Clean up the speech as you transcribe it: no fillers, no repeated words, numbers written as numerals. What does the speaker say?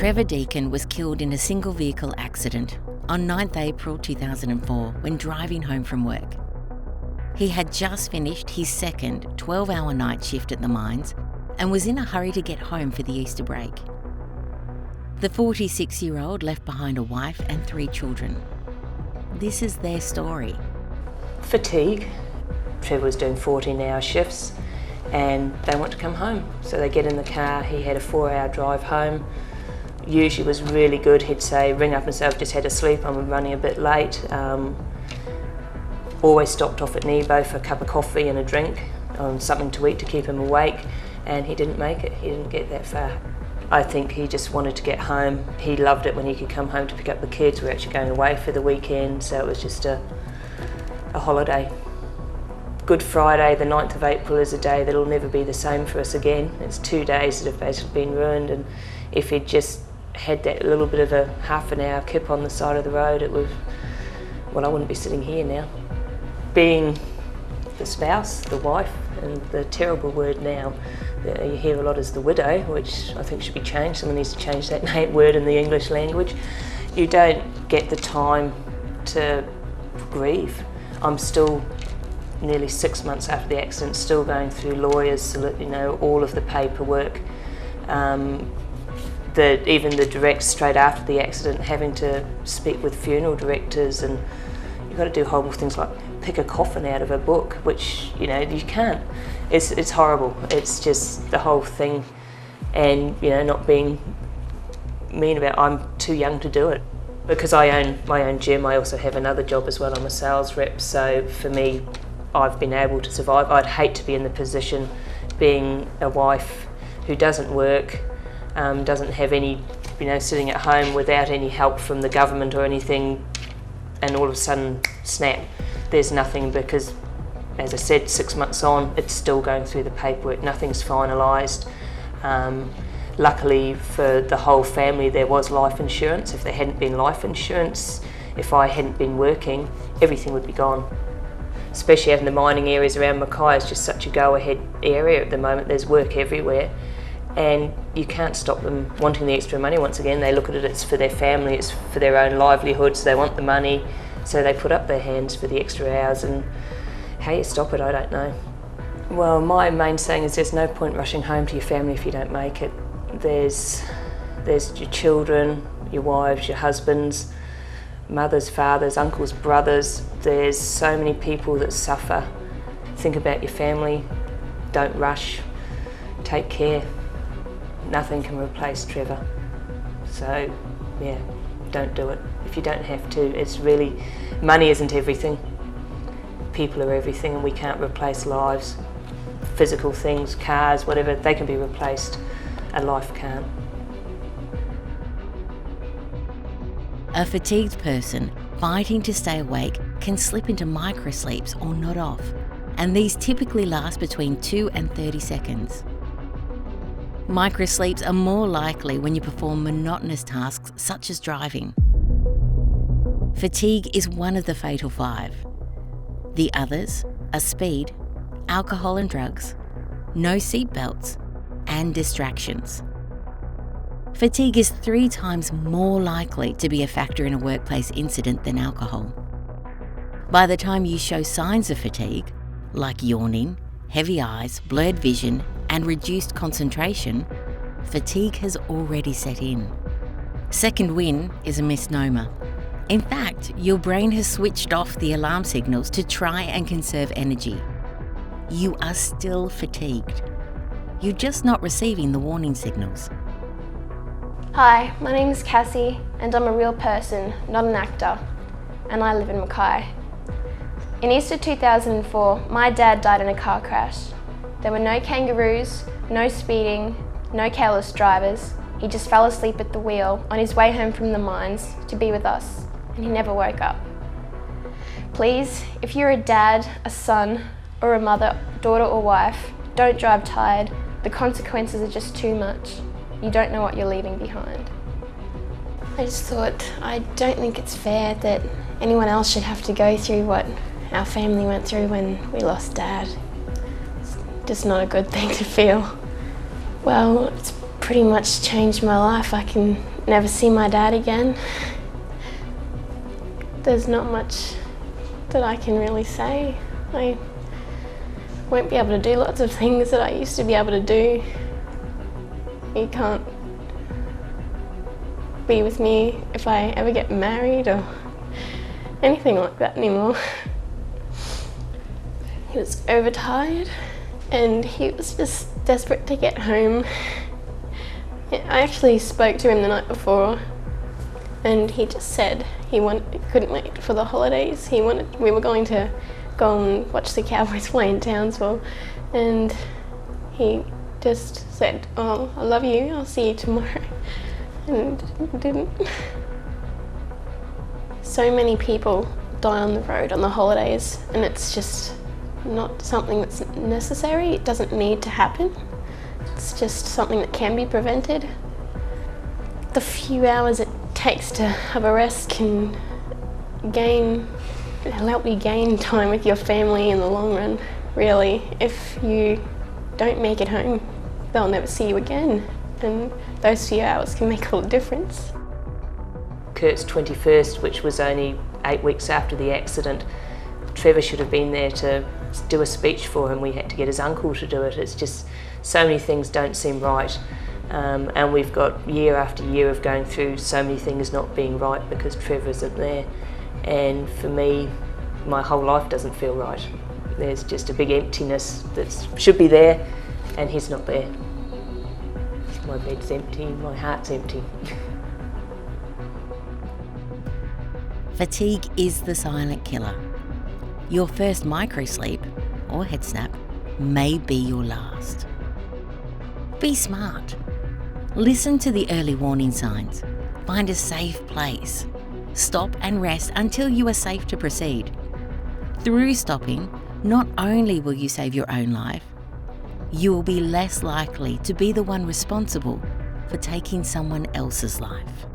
Trevor Deakin was killed in a single vehicle accident on 9th April 2004 when driving home from work. He had just finished his second 12-hour night shift at the mines and was in a hurry to get home for the Easter break. The 46-year-old left behind a wife and 3 children. This is their story. Fatigue. Trevor was doing 14-hour shifts and they want to come home. So they get in the car. He had a 4-hour drive home. Usually was really good. He'd say, ring up and say, I've just had a sleep, I'm running a bit late. Always stopped off at Nebo for a cup of coffee and a drink, something to eat to keep him awake, and he didn't make it. He didn't get that far. I think he just wanted to get home. He loved it when he could come home to pick up the kids. We were actually going away for the weekend, so it was just a holiday. Good Friday, the 9th of April, is a day that'll never be the same for us again. It's 2 days that have basically been ruined, and if he'd just had that little bit of a half an hour kip on the side of the road, it would, well, I wouldn't be sitting here now. Being the spouse, the wife, and the terrible word now that you hear a lot is the widow, which I think should be changed. Someone needs to change that word in the English language. You don't get the time to grieve. I'm still nearly 6 months after the accident, still going through lawyers, all of the paperwork. Even the direct straight after the accident, having to speak with funeral directors, and you've got to do horrible things like pick a coffin out of a book, which you can't. It's horrible. It's just the whole thing, and not being mean about. I'm too young to do it because I own my own gym. I also have another job as well. I'm a sales rep, so for me, I've been able to survive. I'd hate to be in the position being a wife who doesn't work. Doesn't have any, sitting at home without any help from the government or anything, and all of a sudden, snap, there's nothing because, as I said, 6 months on, it's still going through the paperwork, nothing's finalised. Luckily for the whole family, there was life insurance. If there hadn't been life insurance, if I hadn't been working, everything would be gone. Especially in the mining areas around Mackay, it's just such a go-ahead area at the moment, there's work everywhere. And you can't stop them wanting the extra money. Once again, they look at it, it's for their family, it's for their own livelihoods, they want the money, so they put up their hands for the extra hours, and how you stop it, I don't know. Well, my main saying is there's no point rushing home to your family if you don't make it. There's your children, your wives, your husbands, mothers, fathers, uncles, brothers. There's so many people that suffer. Think about your family, don't rush, take care. Nothing can replace Trevor. So, yeah, don't do it. If you don't have to, it's really, money isn't everything. People are everything, and we can't replace lives. Physical things, cars, whatever, they can be replaced. A life can't. A fatigued person fighting to stay awake can slip into microsleeps or nod off, and these typically last between 2 and 30 seconds. Microsleeps are more likely when you perform monotonous tasks such as driving. Fatigue is one of the fatal 5. The others are speed, alcohol and drugs, no seatbelts, and distractions. Fatigue is 3 times more likely to be a factor in a workplace incident than alcohol. By the time you show signs of fatigue, like yawning, heavy eyes, blurred vision, and reduced concentration, fatigue has already set in. Second wind is a misnomer. In fact, your brain has switched off the alarm signals to try and conserve energy. You are still fatigued. You're just not receiving the warning signals. Hi, my name is Cassie, and I'm a real person, not an actor, and I live in Mackay. In Easter 2004, my dad died in a car crash. There were no kangaroos, no speeding, no careless drivers. He just fell asleep at the wheel on his way home from the mines to be with us, and he never woke up. Please, if you're a dad, a son, or a mother, daughter or wife, don't drive tired. The consequences are just too much. You don't know what you're leaving behind. I just thought, I don't think it's fair that anyone else should have to go through what our family went through when we lost Dad. It's just not a good thing to feel. Well, it's pretty much changed my life. I can never see my dad again. There's not much that I can really say. I won't be able to do lots of things that I used to be able to do. He can't be with me if I ever get married or anything like that anymore. He was overtired and he was just desperate to get home. I actually spoke to him the night before and he just said he couldn't wait for the holidays. We were going to go and watch the Cowboys play in Townsville, and he just said, "Oh, I love you, I'll see you tomorrow," and didn't. So many people die on the road on the holidays, and it's just not something that's necessary. It doesn't need to happen. It's just something that can be prevented. The few hours it takes to have a rest can help you gain time with your family in the long run. Really, if you don't make it home, they'll never see you again, and those few hours can make all the difference. Kurt's 21st, which was only 8 weeks after the accident, Trevor should have been there to do a speech for him. We had to get his uncle to do it. It's just so many things don't seem right, and we've got year after year of going through so many things not being right because Trevor isn't there. And for me, my whole life doesn't feel right. There's just a big emptiness that should be there, and he's not there. My bed's empty, my heart's empty. Fatigue is the silent killer. Your first microsleep, or head snap, may be your last. Be smart. Listen to the early warning signs. Find a safe place. Stop and rest until you are safe to proceed. Through stopping, not only will you save your own life, you will be less likely to be the one responsible for taking someone else's life.